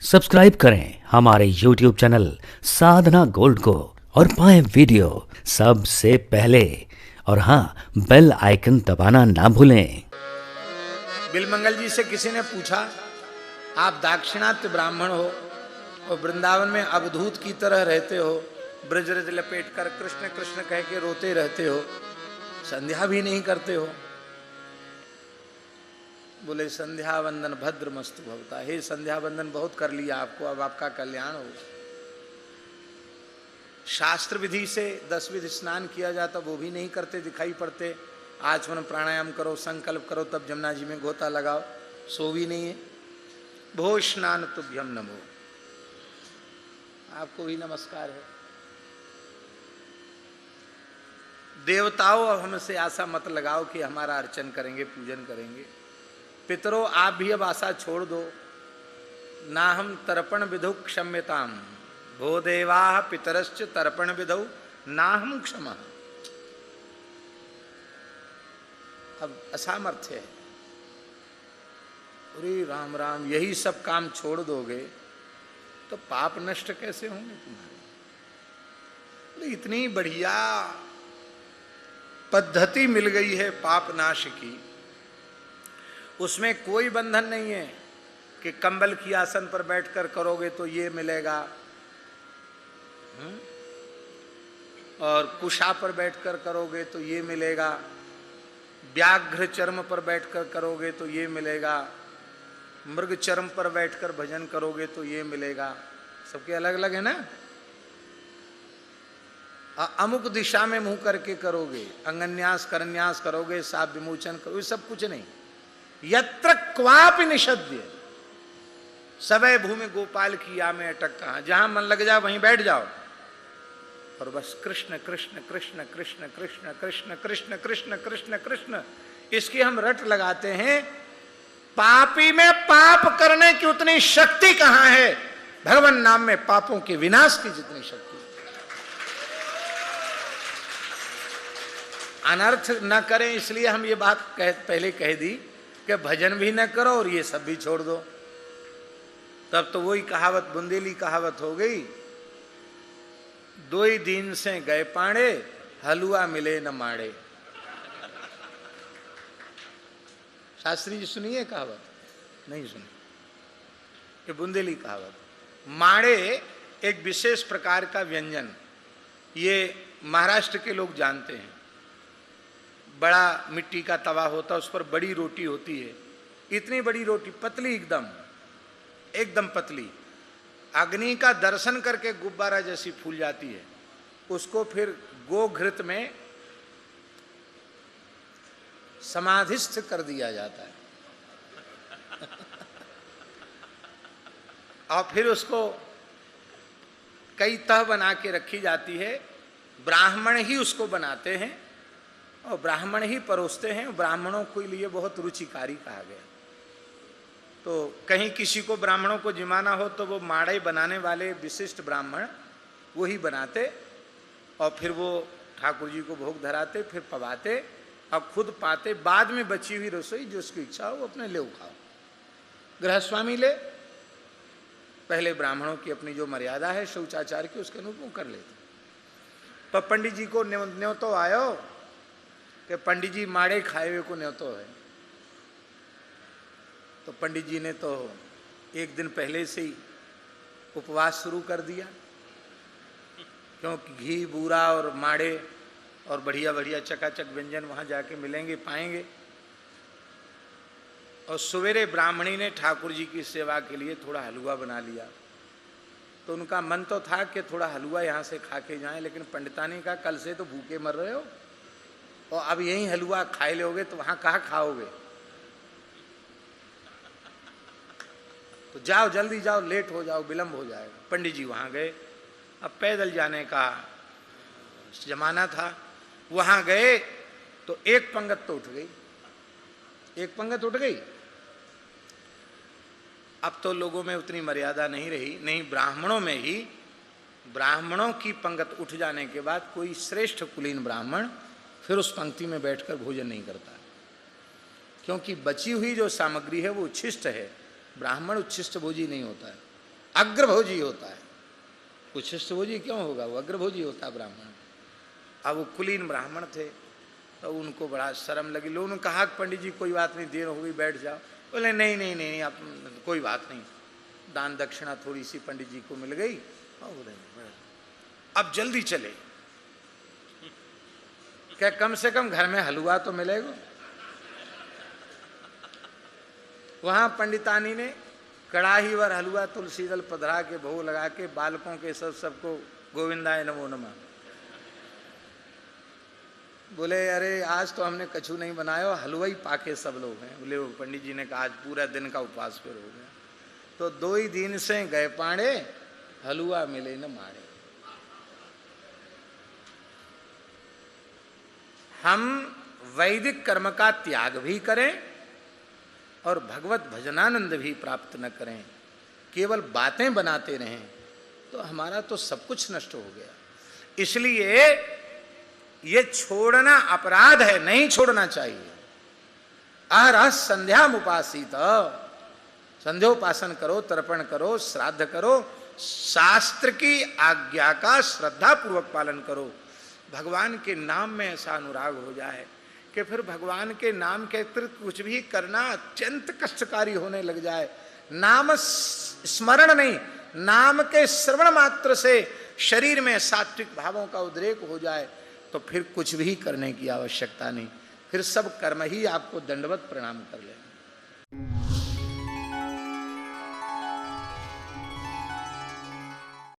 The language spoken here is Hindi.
सब्सक्राइब करें हमारे YouTube चैनल साधना गोल्ड को और पाएं वीडियो सबसे पहले। और हाँ, बेल आइकन दबाना ना भूलें। बिलमंगल जी से किसी ने पूछा, आप दाक्षिणात्य ब्राह्मण हो और वृंदावन में अवधूत की तरह रहते हो, ब्रजरज लपेट कर कृष्ण कृष्ण कह के रोते रहते हो, संध्या भी नहीं करते हो। बोले संध्या वंदन भद्र मस्तु भवता। हे संध्या वंदन बहुत कर लिया आपको, अब आपका कल्याण हो। शास्त्र विधि से 10 विधि स्नान किया जाता वो भी नहीं करते दिखाई पड़ते। आचमन प्राणायाम करो, संकल्प करो, तब जमुना जी में गोता लगाओ, सो भी नहीं है। भो स्नान तुभ्यम नमो, आपको भी नमस्कार है। देवताओं, अब हमसे आशा मत लगाओ कि हमारा अर्चन करेंगे, पूजन करेंगे। पितरों, आप भी अब आशा छोड़ दो। ना हम तर्पण विधौ क्षम्यताम, भो देवा पितरश्च तर्पण विधौ ना हम क्षमा। अब असामर्थ्य है। अरे राम राम, यही सब काम छोड़ दोगे तो पाप नष्ट कैसे होंगे तुम्हारे। इतनी बढ़िया पद्धति मिल गई है पाप नाश की, उसमें कोई बंधन नहीं है कि कंबल की आसन पर बैठकर करोगे तो ये मिलेगा, और कुशा पर बैठकर करोगे तो ये मिलेगा, व्याघ्र चर्म पर बैठकर करोगे तो ये मिलेगा, मृग चर्म पर बैठकर भजन करोगे तो ये मिलेगा। सबके अलग अलग है ना। अमुक दिशा में मुंह करके करोगे, अंगन्यास करन्यास करोगे, साप विमोचन करोगे, सब कुछ नहीं। यत्र क्वापि निषद्य सवै भूमि गोपाल की या में अटक कहाँ। जहां मन लग जाए वहीं बैठ जाओ और बस कृष्ण कृष्ण कृष्ण कृष्ण कृष्ण कृष्ण कृष्ण कृष्ण कृष्ण कृष्ण, इसकी हम रट लगाते हैं। पापी में पाप करने की उतनी शक्ति कहां है, भगवान नाम में पापों के विनाश की जितनी शक्ति। अनर्थ न करें, इसलिए हम ये बात पहले कह दी कि भजन भी न करो और ये सब भी छोड़ दो। तब तो वही कहावत, बुंदेली कहावत हो गई, 2 ही दिन से गए पाड़े, हलवा मिले न माड़े। शास्त्री जी सुनिए कहावत, नहीं सुनी, ये बुंदेली कहावत। माड़े एक विशेष प्रकार का व्यंजन, ये महाराष्ट्र के लोग जानते हैं। बड़ा मिट्टी का तवा होता है, उस पर बड़ी रोटी होती है, इतनी बड़ी रोटी, पतली एकदम, एकदम पतली, अग्नि का दर्शन करके गुब्बारा जैसी फूल जाती है। उसको फिर गोघृत में समाधिस्थ कर दिया जाता है और फिर उसको कई तह बना के रखी जाती है। ब्राह्मण ही उसको बनाते हैं और ब्राह्मण ही परोसते हैं। ब्राह्मणों के लिए बहुत रुचिकारी कहा गया। तो कहीं किसी को ब्राह्मणों को जिमाना हो तो वो माड़े बनाने वाले विशिष्ट ब्राह्मण वो ही बनाते और फिर वो ठाकुर जी को भोग धराते, फिर पवाते और खुद पाते। बाद में बची हुई रसोई जो उसकी इच्छा हो वो अपने ले खाओ। गृहस्वामी ले, पहले ब्राह्मणों की अपनी जो मर्यादा है शौचाचार की, उसके अनुरूप कर लेते। तो पंडित जी को न्यों तो आयो कि पंडित जी माड़े खाए हुए को न्योतो है। तो पंडित जी ने तो एक दिन पहले से ही उपवास शुरू कर दिया, क्योंकि घी बूरा और माड़े और बढ़िया बढ़िया चकाचक व्यंजन वहाँ जाके मिलेंगे, पाएंगे। और सवेरे ब्राह्मणी ने ठाकुर जी की सेवा के लिए थोड़ा हलवा बना लिया। तो उनका मन तो था कि थोड़ा हलवा यहाँ से खा के जाएं, लेकिन पंडितानी का कल से तो भूखे मर रहे हो और अब यही हलवा खाए लोगे तो वहाँ कहाँ खाओगे। तो जाओ, जल्दी जाओ, लेट हो जाओ, विलंब हो जाएगा। पंडित जी वहाँ गए। अब पैदल जाने का जमाना था। वहाँ गए तो एक पंगत तो उठ गई, एक पंगत उठ गई। अब तो लोगों में उतनी मर्यादा नहीं रही, नहीं ब्राह्मणों में ही। ब्राह्मणों की पंगत उठ जाने के बाद कोई श्रेष्ठ कुलीन ब्राह्मण फिर उस पंक्ति में बैठकर भोजन नहीं करता, क्योंकि बची हुई जो सामग्री है वो उच्छिष्ट है। ब्राह्मण उच्छिष्ट भोजी नहीं होता है। अग्रभोजी होता है। उच्छिष्ट भोजी क्यों होगा, वो अग्रभोजी होता है ब्राह्मण। अब वो कुलीन ब्राह्मण थे, तो उनको बड़ा शर्म लगी। लोगों ने कहा पंडित जी कोई बात नहीं, देर हो गई, बैठ जाओ। बोले नहीं नहीं नहीं नहीं, आप कोई बात नहीं, दान दक्षिणा थोड़ी सी पंडित जी को मिल गई। बोले अब जल्दी चले, क्या कम से कम घर में हलवा तो मिलेगा। वहां पंडितानी ने कड़ाही वर हलवा तुलसी दल पधरा के भोग लगा के बालकों के सबको गोविंदाय नमो नमः। बोले अरे आज तो हमने कछु नहीं बनाया, हलवा ही पाके सब लोग हैं। बोले वो पंडित जी ने कहा आज पूरा दिन का उपवास फिर हो गया। तो 2 ही दिन से गए पाड़े, हलवा मिले न मारे। हम वैदिक कर्म का त्याग भी करें और भगवत भजनानंद भी प्राप्त न करें, केवल बातें बनाते रहें, तो हमारा तो सब कुछ नष्ट हो गया। इसलिए ये छोड़ना अपराध है, नहीं छोड़ना चाहिए। अहरह संध्याम उपासित, संध्योपासन करो, तर्पण करो, श्राद्ध करो, शास्त्र की आज्ञा का श्रद्धा पूर्वक पालन करो। भगवान के नाम में ऐसा अनुराग हो जाए कि फिर भगवान के नाम के अतिरिक्त कुछ भी करना अत्यंत कष्टकारी होने लग जाए। नाम स्मरण नहीं, नाम के श्रवण मात्र से शरीर में सात्विक भावों का उद्रेक हो जाए तो फिर कुछ भी करने की आवश्यकता नहीं, फिर सब कर्म ही आपको दंडवत प्रणाम कर ले।